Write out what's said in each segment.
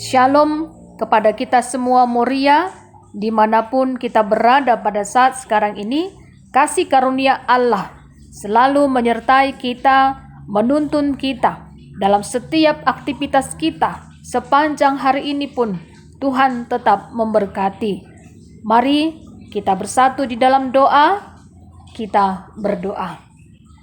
Shalom kepada kita semua Moria, dimanapun kita berada pada saat sekarang ini. Kasih karunia Allah selalu menyertai kita, menuntun kita dalam setiap aktivitas kita sepanjang hari ini pun. Tuhan tetap memberkati. Mari kita bersatu di dalam doa. Kita berdoa.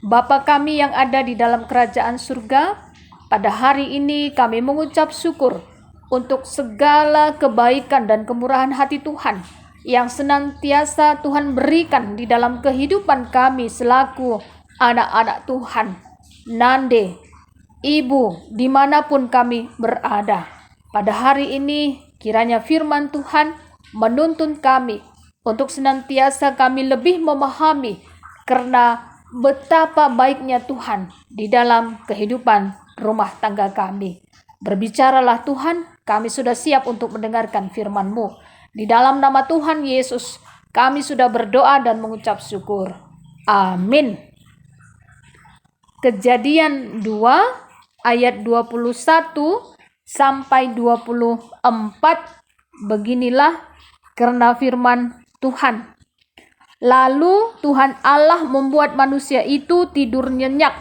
Bapa kami yang ada di dalam kerajaan surga, pada hari ini kami mengucap syukur untuk segala kebaikan dan kemurahan hati Tuhan yang senantiasa Tuhan berikan di dalam kehidupan kami selaku anak-anak Tuhan. Nande, Ibu, dimanapun kami berada, pada hari ini kiranya firman Tuhan menuntun kami untuk senantiasa kami lebih memahami karena betapa baiknya Tuhan di dalam kehidupan rumah tangga kami. Berbicaralah Tuhan, kami sudah siap untuk mendengarkan firman-Mu. Di dalam nama Tuhan Yesus, kami sudah berdoa dan mengucap syukur. Amin. Kejadian 2 ayat 21 sampai 24. Beginilah karena firman Tuhan. Lalu Tuhan Allah membuat manusia itu tidur nyenyak.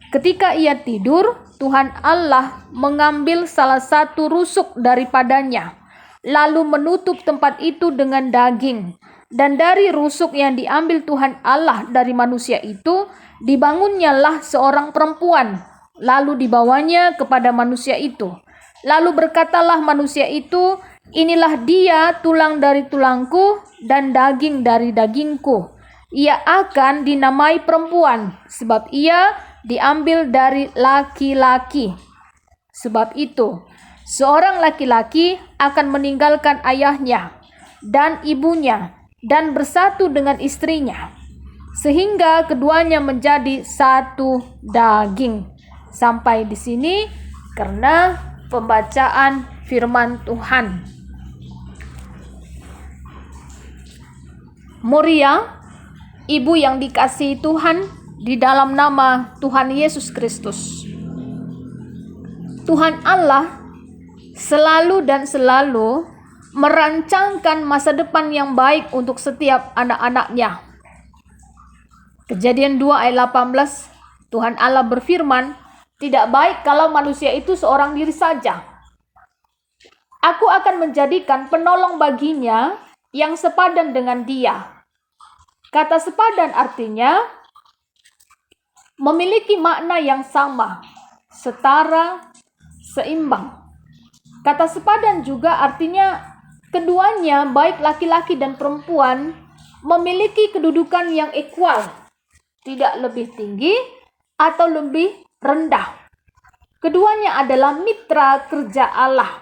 Ketika ia tidur, Tuhan Allah mengambil salah satu rusuk daripadanya, lalu menutup tempat itu dengan daging. Dan dari rusuk yang diambil Tuhan Allah dari manusia itu, dibangunnyalah seorang perempuan, lalu dibawanya kepada manusia itu. Lalu berkatalah manusia itu, "Inilah dia, tulang dari tulangku dan daging dari dagingku. Ia akan dinamai perempuan, sebab ia diambil dari laki-laki. Sebab itu, seorang laki-laki akan meninggalkan ayahnya dan ibunya dan bersatu dengan istrinya, sehingga keduanya menjadi satu daging." Sampai di sini karena pembacaan firman Tuhan. Moria, ibu yang dikasihi Tuhan, di dalam nama Tuhan Yesus Kristus, Tuhan Allah selalu dan selalu merancangkan masa depan yang baik untuk setiap anak-anaknya. Kejadian 2 ayat 18, Tuhan Allah berfirman, "Tidak baik kalau manusia itu seorang diri saja. Aku akan menjadikan penolong baginya yang sepadan dengan dia." Kata sepadan artinya memiliki makna yang sama, setara, seimbang. Kata sepadan juga artinya keduanya, baik laki-laki dan perempuan, memiliki kedudukan yang equal, tidak lebih tinggi atau lebih rendah. Keduanya adalah mitra kerja Allah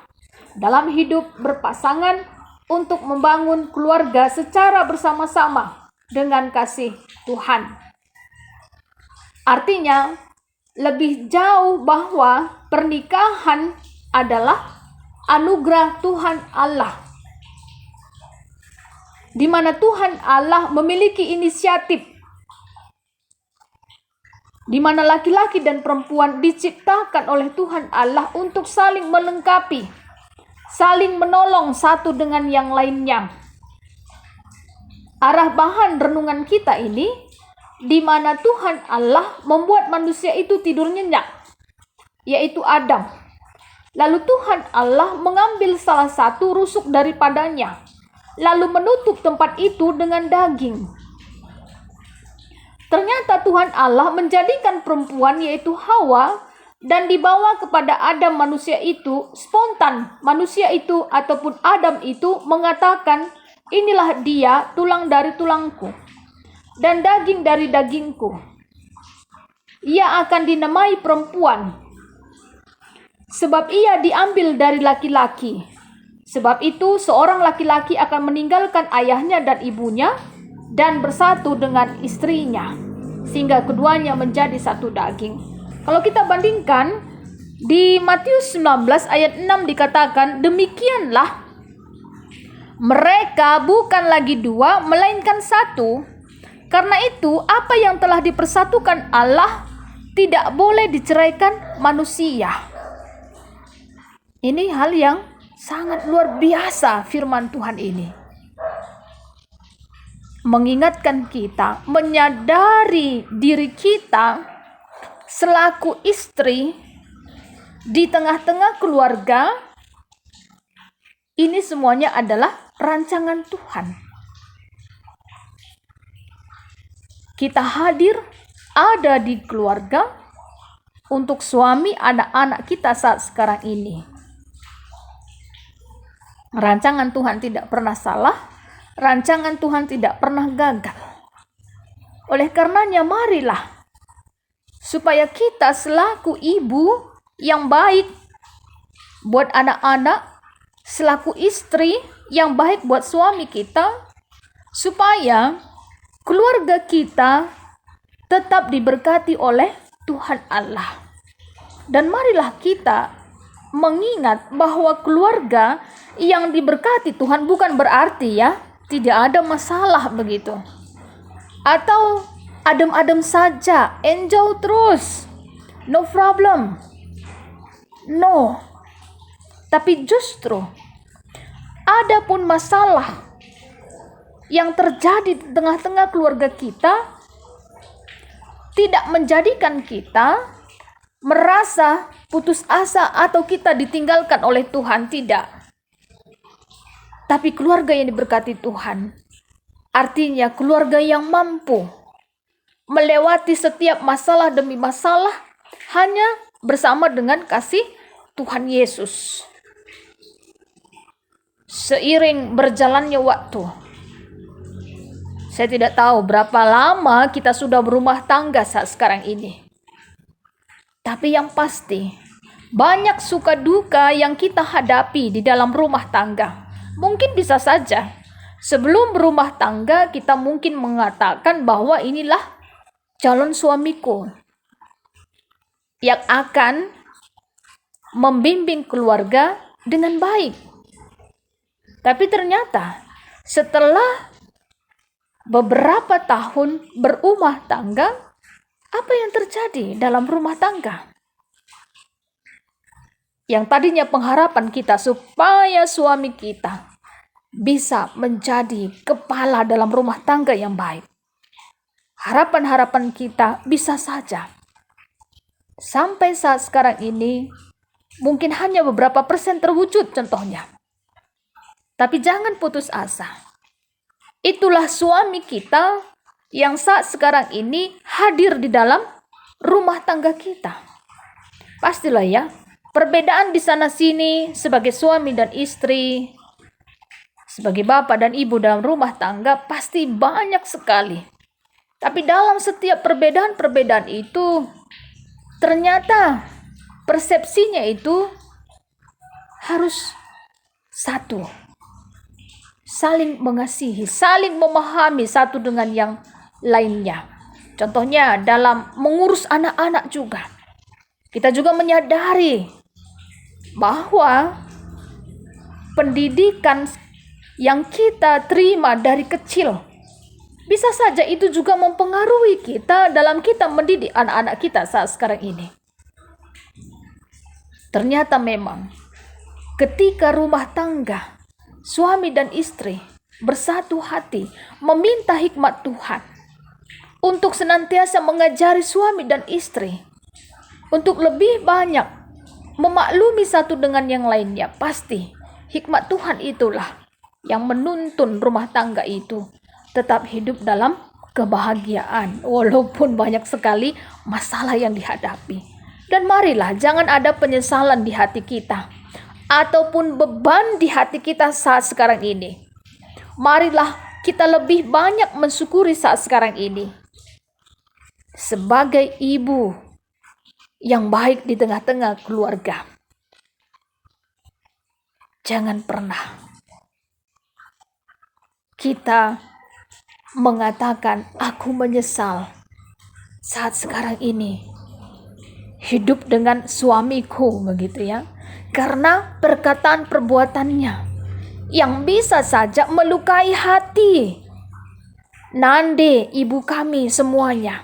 dalam hidup berpasangan untuk membangun keluarga secara bersama-sama dengan kasih Tuhan. Artinya, lebih jauh bahwa pernikahan adalah anugerah Tuhan Allah, di mana Tuhan Allah memiliki inisiatif, di mana laki-laki dan perempuan diciptakan oleh Tuhan Allah untuk saling melengkapi, saling menolong satu dengan yang lainnya. Arah bahan renungan kita ini, di mana Tuhan Allah membuat manusia itu tidur nyenyak, yaitu Adam. Lalu Tuhan Allah mengambil salah satu rusuk daripadanya, lalu menutup tempat itu dengan daging. Ternyata Tuhan Allah menjadikan perempuan, yaitu Hawa, dan dibawa kepada Adam manusia itu spontan. Manusia itu ataupun Adam itu mengatakan, "Inilah dia, tulang dari tulangku dan daging dari dagingku. Ia akan dinamai perempuan, sebab ia diambil dari laki-laki. Sebab itu seorang laki-laki akan meninggalkan ayahnya dan ibunya dan bersatu dengan istrinya, sehingga keduanya menjadi satu daging." Kalau kita bandingkan di Matius 19 ayat 6 dikatakan, "Demikianlah mereka bukan lagi dua, melainkan satu. Karena itu, apa yang telah dipersatukan Allah tidak boleh diceraikan manusia." Ini hal yang sangat luar biasa firman Tuhan ini. Mengingatkan kita, menyadari diri kita selaku istri di tengah-tengah keluarga, ini semuanya adalah rancangan Tuhan. Kita hadir ada di keluarga untuk suami anak-anak kita saat sekarang ini. Rancangan Tuhan tidak pernah salah, rancangan Tuhan tidak pernah gagal. Oleh karenanya marilah, supaya kita selaku ibu yang baik buat anak-anak, selaku istri yang baik buat suami kita, supaya keluarga kita tetap diberkati oleh Tuhan Allah. Dan marilah kita mengingat bahwa keluarga yang diberkati Tuhan bukan berarti tidak ada masalah begitu, atau adem-adem saja, enjoy terus, no problem. No, tapi justru ada pun masalah yang terjadi di tengah-tengah keluarga kita tidak menjadikan kita merasa putus asa atau kita ditinggalkan oleh Tuhan, tidak. Tapi keluarga yang diberkati Tuhan artinya keluarga yang mampu melewati setiap masalah demi masalah hanya bersama dengan kasih Tuhan Yesus. Seiring berjalannya waktu, saya tidak tahu berapa lama kita sudah berumah tangga saat sekarang ini. Tapi yang pasti, banyak suka duka yang kita hadapi di dalam rumah tangga. Mungkin bisa saja, sebelum berumah tangga kita mungkin mengatakan bahwa inilah calon suamiku yang akan membimbing keluarga dengan baik. Tapi ternyata setelah beberapa tahun berumah tangga, apa yang terjadi dalam rumah tangga? Yang tadinya pengharapan kita supaya suami kita bisa menjadi kepala dalam rumah tangga yang baik. Harapan-harapan kita bisa saja sampai saat sekarang ini mungkin hanya beberapa persen terwujud contohnya. Tapi jangan putus asa. Itulah suami kita yang saat sekarang ini hadir di dalam rumah tangga kita. Pastilah ya, perbedaan di sana sini sebagai suami dan istri, sebagai bapak dan ibu dalam rumah tangga pasti banyak sekali. Tapi dalam setiap perbedaan-perbedaan itu, ternyata persepsinya itu harus satu. Saling mengasihi, saling memahami satu dengan yang lainnya. Contohnya dalam mengurus anak-anak juga. Kita juga menyadari bahwa pendidikan yang kita terima dari kecil bisa saja itu juga mempengaruhi kita dalam kita mendidik anak-anak kita saat sekarang ini. Ternyata memang ketika rumah tangga suami dan istri bersatu hati meminta hikmat Tuhan untuk senantiasa mengajari suami dan istri untuk lebih banyak memaklumi satu dengan yang lainnya, pasti hikmat Tuhan itulah yang menuntun rumah tangga itu tetap hidup dalam kebahagiaan walaupun banyak sekali masalah yang dihadapi. Dan marilah jangan ada penyesalan di hati kita ataupun beban di hati kita saat sekarang ini. Marilah kita lebih banyak mensyukuri saat sekarang ini. Sebagai ibu yang baik di tengah-tengah keluarga, jangan pernah kita mengatakan aku menyesal saat sekarang ini hidup dengan suamiku begitu ya. Karena perkataan perbuatannya yang bisa saja melukai hati Nande, ibu kami semuanya.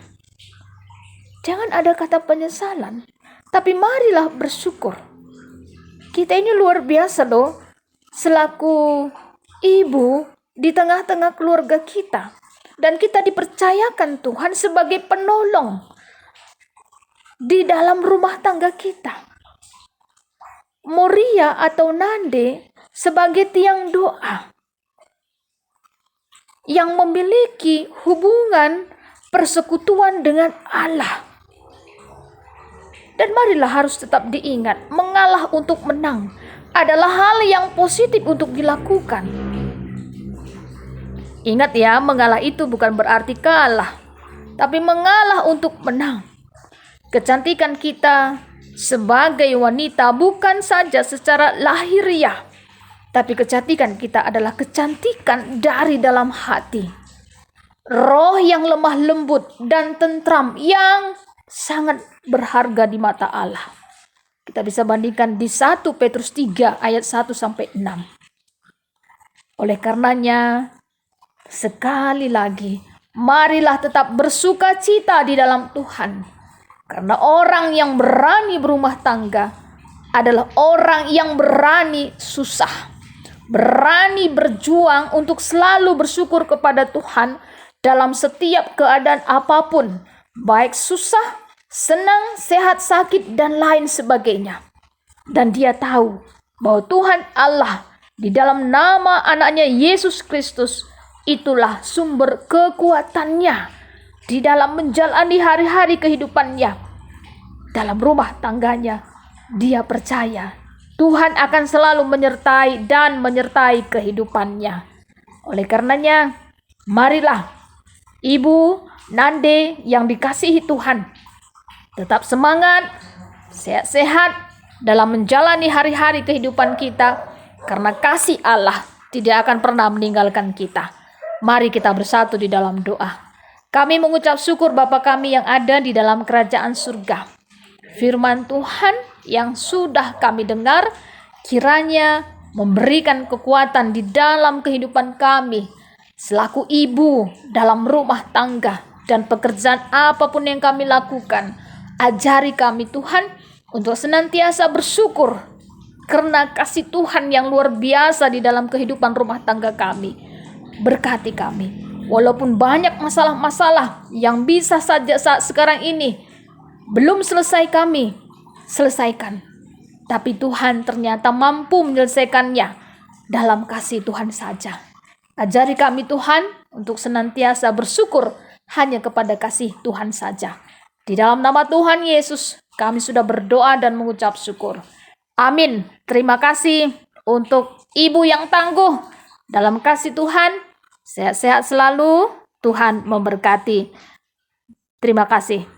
Jangan ada kata penyesalan, tapi marilah bersyukur. Kita ini luar biasa loh, selaku ibu di tengah-tengah keluarga kita. Dan kita dipercayakan Tuhan sebagai penolong di dalam rumah tangga kita. Moria atau Nande sebagai tiang doa yang memiliki hubungan persekutuan dengan Allah. Dan marilah harus tetap diingat, mengalah untuk menang adalah hal yang positif untuk dilakukan. Ingat ya, mengalah itu bukan berarti kalah, tapi mengalah untuk menang. Kecantikan kita sebagai wanita bukan saja secara lahiriah, tapi kecantikan kita adalah kecantikan dari dalam hati. Roh yang lemah lembut dan tentram yang sangat berharga di mata Allah. Kita bisa bandingkan di 1 Petrus 3 ayat 1-6. Oleh karenanya, sekali lagi, marilah tetap bersuka cita di dalam Tuhan. Karena orang yang berani berumah tangga adalah orang yang berani susah. Berani berjuang untuk selalu bersyukur kepada Tuhan dalam setiap keadaan apapun. Baik susah, senang, sehat, sakit, dan lain sebagainya. Dan dia tahu bahwa Tuhan Allah di dalam nama anaknya Yesus Kristus, itulah sumber kekuatannya di dalam menjalani hari-hari kehidupannya. Dalam rumah tangganya, dia percaya Tuhan akan selalu menyertai dan menyertai kehidupannya. Oleh karenanya, marilah Ibu Nande yang dikasihi Tuhan, tetap semangat, sehat-sehat dalam menjalani hari-hari kehidupan kita, karena kasih Allah tidak akan pernah meninggalkan kita. Mari kita bersatu di dalam doa. Kami mengucap syukur Bapa kami yang ada di dalam kerajaan surga. Firman Tuhan yang sudah kami dengar, kiranya memberikan kekuatan di dalam kehidupan kami selaku ibu dalam rumah tangga dan pekerjaan apapun yang kami lakukan. Ajari kami Tuhan untuk senantiasa bersyukur karena kasih Tuhan yang luar biasa di dalam kehidupan rumah tangga kami. Berkati kami, walaupun banyak masalah-masalah yang bisa saja saat sekarang ini belum selesai kami selesaikan, tapi Tuhan ternyata mampu menyelesaikannya dalam kasih Tuhan saja. Ajari kami Tuhan untuk senantiasa bersyukur hanya kepada kasih Tuhan saja. Di dalam nama Tuhan Yesus kami sudah berdoa dan mengucap syukur. Amin. Terima kasih untuk ibu yang tangguh dalam kasih Tuhan. Sehat-sehat selalu. Tuhan memberkati. Terima kasih.